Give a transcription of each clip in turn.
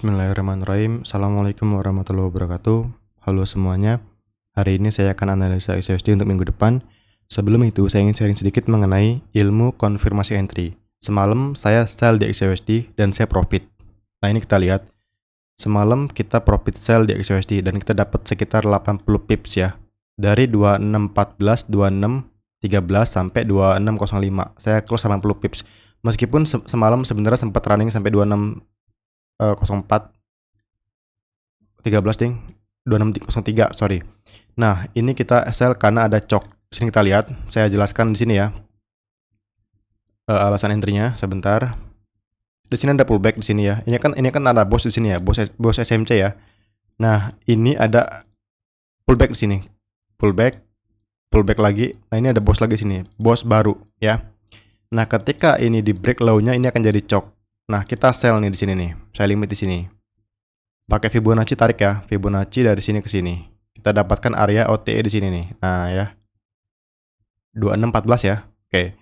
Bismillahirrahmanirrahim. Assalamualaikum warahmatullahi wabarakatuh. Halo semuanya. Hari ini saya akan analisa XUSD untuk minggu depan. Sebelum itu, saya ingin sharing sedikit mengenai ilmu konfirmasi entry. Semalam saya sell di XUSD dan saya profit. Nah, ini kita lihat. Semalam kita profit sell di XUSD dan kita dapat sekitar 80 pips ya. Dari 2614, 2613 sampai 2605. Saya close 80 pips. Meskipun semalam sebenarnya sempat running sampai 04 13 ding 2603, sorry. Nah, ini kita sell karena ada cok. Sini kita lihat, saya jelaskan di sini ya. Alasan entry-nya sebentar. Di sini ada pullback di sini ya. Ini kan ada bos di sini ya, bos SMC ya. Nah, ini ada pullback di sini. Pullback lagi. Nah, ini ada bos lagi di sini, bos baru ya. Nah, ketika ini di break low-nya ini akan jadi cok. Nah, kita sell nih di sini nih. Saya limit di sini. Pakai Fibonacci tarik ya. Fibonacci dari sini ke sini. Kita dapatkan area OTE di sini nih. Nah, ya. 2614 ya. Oke.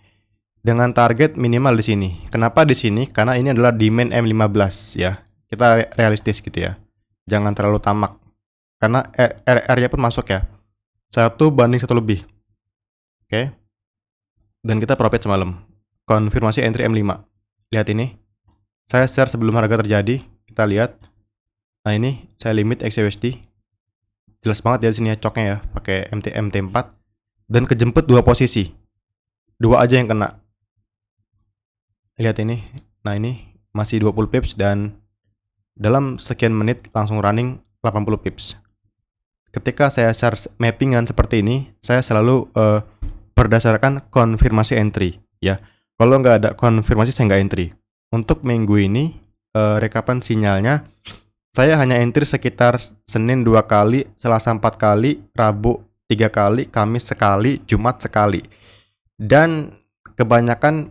Dengan target minimal di sini. Kenapa di sini? Karena ini adalah demand M15 ya. Kita realistis gitu ya. Jangan terlalu tamak. Karena R-nya pun masuk ya. 1/1 lebih. Oke. Dan kita profit semalam. Konfirmasi entry M5. Lihat ini. Saya share sebelum harga terjadi, kita lihat. Nah, ini saya limit XUSD. Jelas banget ya di sini ya coknya ya, pakai MT4 dan kejemput dua posisi. Dua aja yang kena. Lihat ini. Nah, ini masih 20 pips dan dalam sekian menit langsung running 80 pips. Ketika saya share mappingan seperti ini, saya selalu berdasarkan konfirmasi entry ya. Kalau nggak ada konfirmasi saya nggak entry. Untuk minggu ini, rekapan sinyalnya, saya hanya entry sekitar Senin 2 kali, Selasa 4 kali, Rabu 3 kali, Kamis sekali, Jumat sekali. Dan kebanyakan,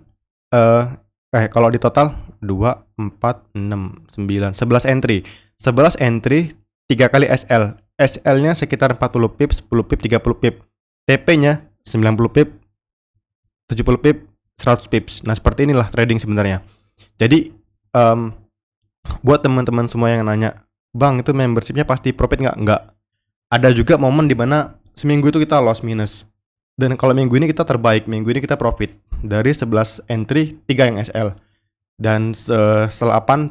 kalau di total, 2, 4, 6, 9, 11 entry. 11 entry, 3 kali SL. SL-nya sekitar 40 pips, 10 pips, 30 pips. TP-nya 90 pips, 70 pips, 100 pips. Nah, seperti inilah trading sebenarnya. Jadi buat teman-teman semua yang nanya, Bang, itu membershipnya pasti profit nggak? Nggak. Ada juga momen dimana seminggu itu kita loss minus. Dan kalau minggu ini kita terbaik, minggu ini kita profit. Dari 11 entry, 3 yang SL. Dan 8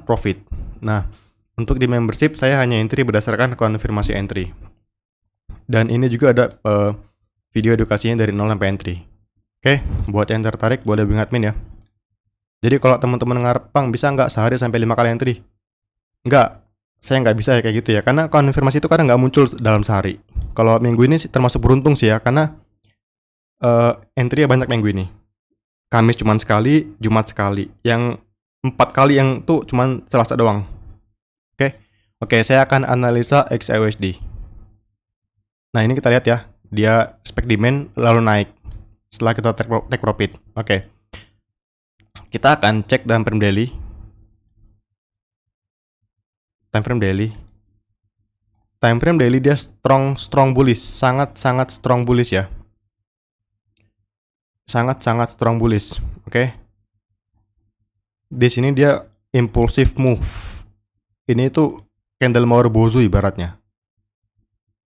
profit. Nah, untuk di membership saya hanya entry berdasarkan konfirmasi entry. Dan ini juga ada video edukasinya dari 0 sampai entry. Oke, buat yang tertarik boleh hubungi admin ya. Jadi kalau teman-teman ngarep, Bang, bisa nggak sehari sampai 5 kali entry? Nggak, saya nggak bisa ya kayak gitu ya. Karena konfirmasi itu kadang nggak muncul dalam sehari. Kalau minggu ini sih termasuk beruntung sih ya. Karena entry banyak minggu ini. Kamis cuma sekali, Jumat sekali. Yang 4 kali yang tuh cuma Selasa doang. Oke, saya akan analisa XUSD. Nah, ini kita lihat ya. Dia spek demand lalu naik. Setelah kita take profit. Oke. Kita akan cek time frame daily. Time frame daily dia strong bullish, sangat strong bullish ya. Sangat strong bullish. Oke. Di sini dia impulsive move. Ini tuh candle Marubozu ibaratnya.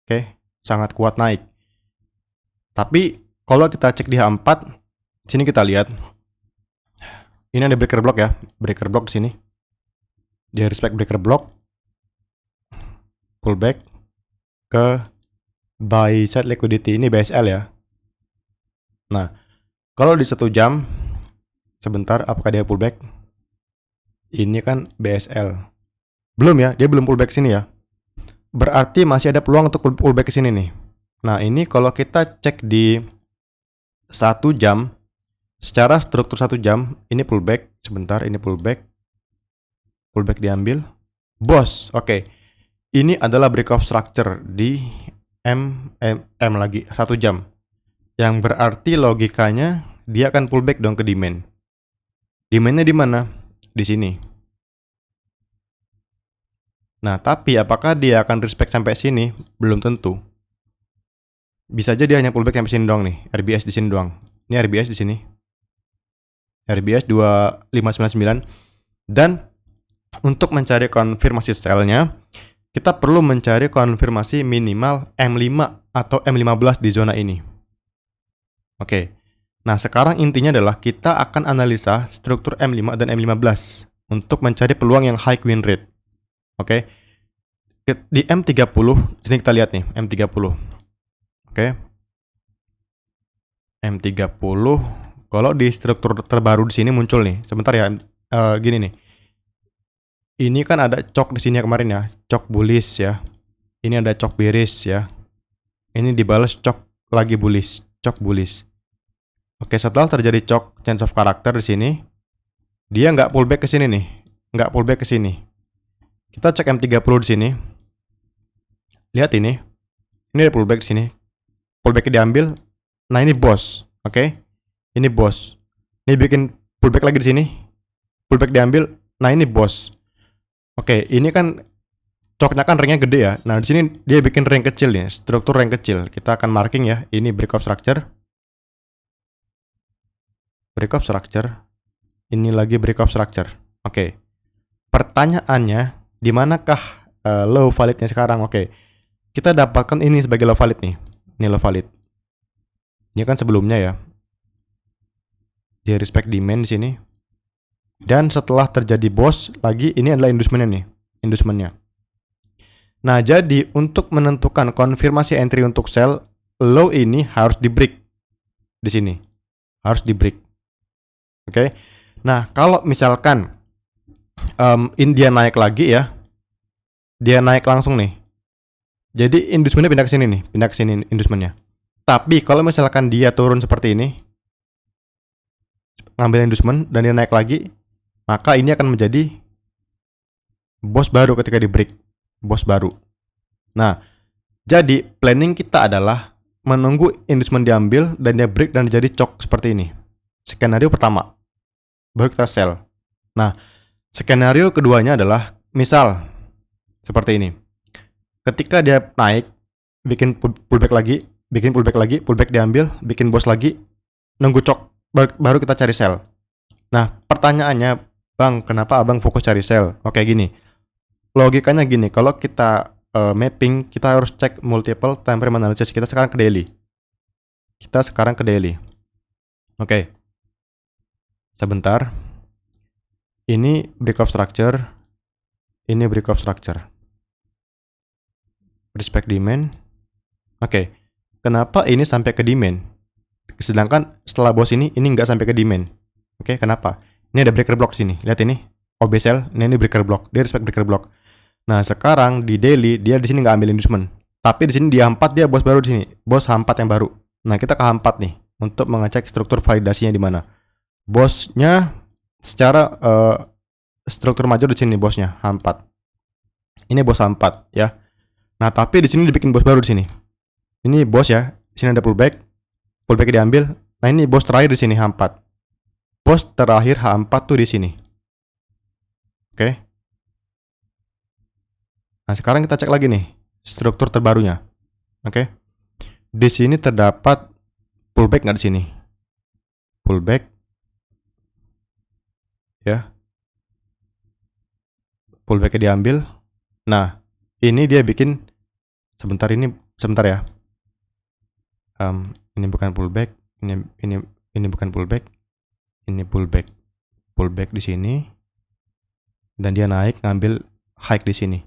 Oke, sangat kuat naik. Tapi kalau kita cek di H4, sini kita lihat. Ini ada breaker block ya, breaker block di sini. Dia respect breaker block, pullback ke buy side liquidity. Ini BSL ya. Nah, kalau di 1 jam, sebentar, apakah dia pullback? Ini kan BSL. Belum ya, dia belum pullback sini ya. Berarti masih ada peluang untuk pullback ke sini nih. Nah, ini kalau kita cek di 1 jam, secara struktur 1 jam, ini pullback, sebentar, ini pullback diambil, bos, oke. Ini adalah break of structure di M lagi, 1 jam. Yang berarti logikanya, dia akan pullback dong ke demand. Demandnya di mana? Di sini. Nah, tapi apakah dia akan respect sampai sini? Belum tentu. Bisa aja dia hanya pullback sampai sini doang nih, RBS di sini doang. Ini RBS di sini. RBS 2599 dan Untuk mencari konfirmasi selnya, kita perlu mencari konfirmasi minimal M5 atau M15 di zona ini. Oke. Nah, sekarang intinya adalah kita akan analisa struktur M5 dan M15 untuk mencari peluang yang high win rate. Oke. Di M30, sini kita lihat nih, M30. Oke. M30, kalau di struktur terbaru di sini muncul nih. Sebentar ya, gini nih. Ini kan ada cok di sini ya kemarin ya, cok bullish ya. Ini ada cok bearish ya. Ini dibalas cok lagi bullish, cok bullish. Oke, setelah terjadi cok change of character di sini, dia nggak pullback ke sini nih, nggak pullback ke sini. Kita cek M30 di sini. Lihat ini ada pullback di sini. Pullbacknya diambil. Nah ini bos, oke? Ini bos. Ini bikin pullback lagi di sini. Pullback diambil. Nah ini bos. Oke, ini kan coknya kan ringnya gede ya. Nah di sini dia bikin ring kecil nih, struktur ring kecil. Kita akan marking ya. Ini break of structure. Break of structure. Ini lagi break of structure. Oke. Pertanyaannya, di manakah low validnya sekarang? Oke. Kita dapatkan ini sebagai low valid nih. Ini low valid. Ini kan sebelumnya ya. Dia respect demand di sini. Dan setelah terjadi bos lagi, ini adalah inducementnya nih, inducementnya. Nah, jadi untuk menentukan konfirmasi entry untuk sell, low ini harus di break di sini, harus di break. Oke. Nah, kalau misalkan dia naik lagi ya, dia naik langsung nih. Jadi inducementnya pindah ke sini nih, pindah ke sini inducementnya. Tapi kalau misalkan dia turun seperti ini, ngambil inducement dan dia naik lagi, maka ini akan menjadi bos baru ketika di break, bos baru. Nah, jadi planning kita adalah menunggu inducement diambil dan dia break dan jadi cok seperti ini. Skenario pertama, baru kita sell. Nah, skenario keduanya adalah misal seperti ini. Ketika dia naik, bikin pullback lagi, pullback diambil, bikin bos lagi, nunggu cok, baru kita cari sell. Nah, pertanyaannya, Bang, kenapa abang fokus cari sell? Oke, gini. Logikanya gini, kalau kita mapping, kita harus cek multiple time frame analysis. Kita sekarang ke daily. Oke. Sebentar. Ini break of structure. Ini break of structure. Respect demand. Oke. Kenapa ini sampai ke demand? Sedangkan setelah bos ini nggak sampai ke demand. Oke, kenapa? Ini ada breaker block sini. Lihat ini. OB sell. Ini breaker block. Dia respect breaker block. Nah, sekarang di daily dia di sini nggak ambil inducement. Tapi di sini di H4 dia bos baru di sini. Bos H4 yang baru. Nah, kita ke H4 nih untuk mengecek struktur validasinya di mana. Bosnya secara struktur major di sini bosnya H4. Ini bos H4 ya. Nah, tapi di sini dibikin bos baru di sini. Ini bos ya. Di sini ada pullback. Pullback diambil. Nah, ini bos terakhir di sini H4. Bos terakhir H4 tuh di sini. Oke. Nah, sekarang kita cek lagi nih struktur terbarunya. Oke. Di sini terdapat pullback nggak di sini? Pullback. Ya. Pullbacknya diambil. Nah, ini dia bikin sebentar ya. Ini bukan pullback. Ini bukan pullback. Ini pullback. Pullback di sini. Dan dia naik ngambil high di sini.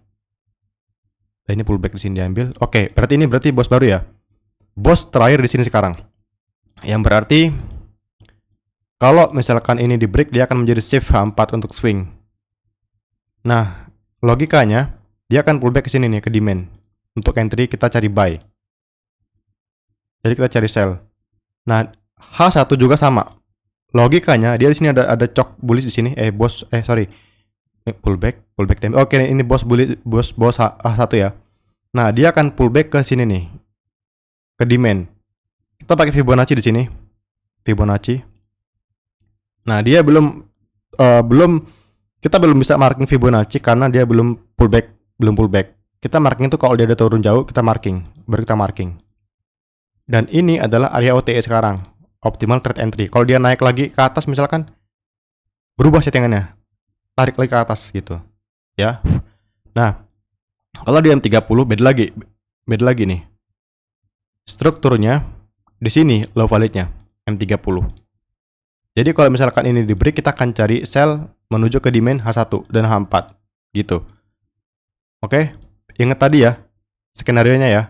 Dan ini pullback di sini diambil. Oke, berarti bos baru ya. Bos terakhir di sini sekarang. Yang berarti kalau misalkan ini di break, dia akan menjadi safe H4 untuk swing. Nah, logikanya dia akan pullback ke sini nih ke demand. Untuk entry kita cari buy. Jadi kita cari sell. Nah, H1 juga sama. Logikanya dia di sini ada cok bullish di sini. Pullback diambil. Oke, ini bos H1 ya. Nah, dia akan pullback ke sini nih. Ke demand. Kita pakai Fibonacci di sini. Fibonacci. Nah, dia kita belum bisa marking Fibonacci karena dia belum pullback. Kita marking itu kalau dia ada turun jauh, kita marking. Baru kita marking. Dan ini adalah area OTE sekarang. Optimal trade entry. Kalau dia naik lagi ke atas misalkan, berubah settingannya. Tarik lagi ke atas gitu. ya. Nah, kalau di M30 beda lagi nih. Strukturnya di sini low validnya M30. Jadi kalau misalkan ini di break, kita akan cari sell menuju ke demand H1 dan H4 gitu. Oke, ingat tadi ya skenario-nya ya.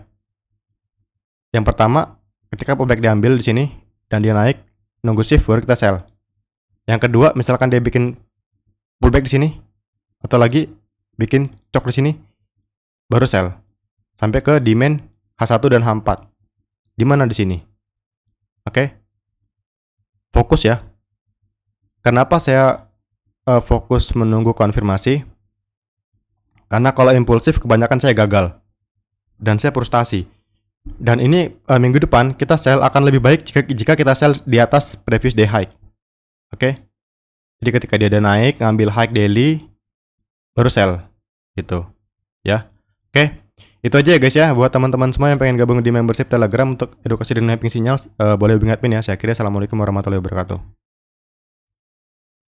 Yang pertama, ketika pullback diambil di sini dan dia naik, nunggu shift baru kita sell. Yang kedua, misalkan dia bikin pullback di sini atau lagi bikin cok di sini, baru sell sampai ke demand H1 dan H4. Di mana di sini? Oke. Fokus ya. Kenapa saya fokus menunggu konfirmasi? Karena kalau impulsif kebanyakan saya gagal dan saya frustasi. Dan ini minggu depan kita sell akan lebih baik jika kita sell di atas previous day high. Oke. Jadi ketika dia ada naik, ngambil high daily, baru sell gitu. Ya. Oke. Itu aja ya guys ya, buat teman-teman semua yang pengen gabung di membership Telegram untuk edukasi dan mapping sinyal, boleh hubungi admin ya. Saya kira assalamualaikum warahmatullahi wabarakatuh.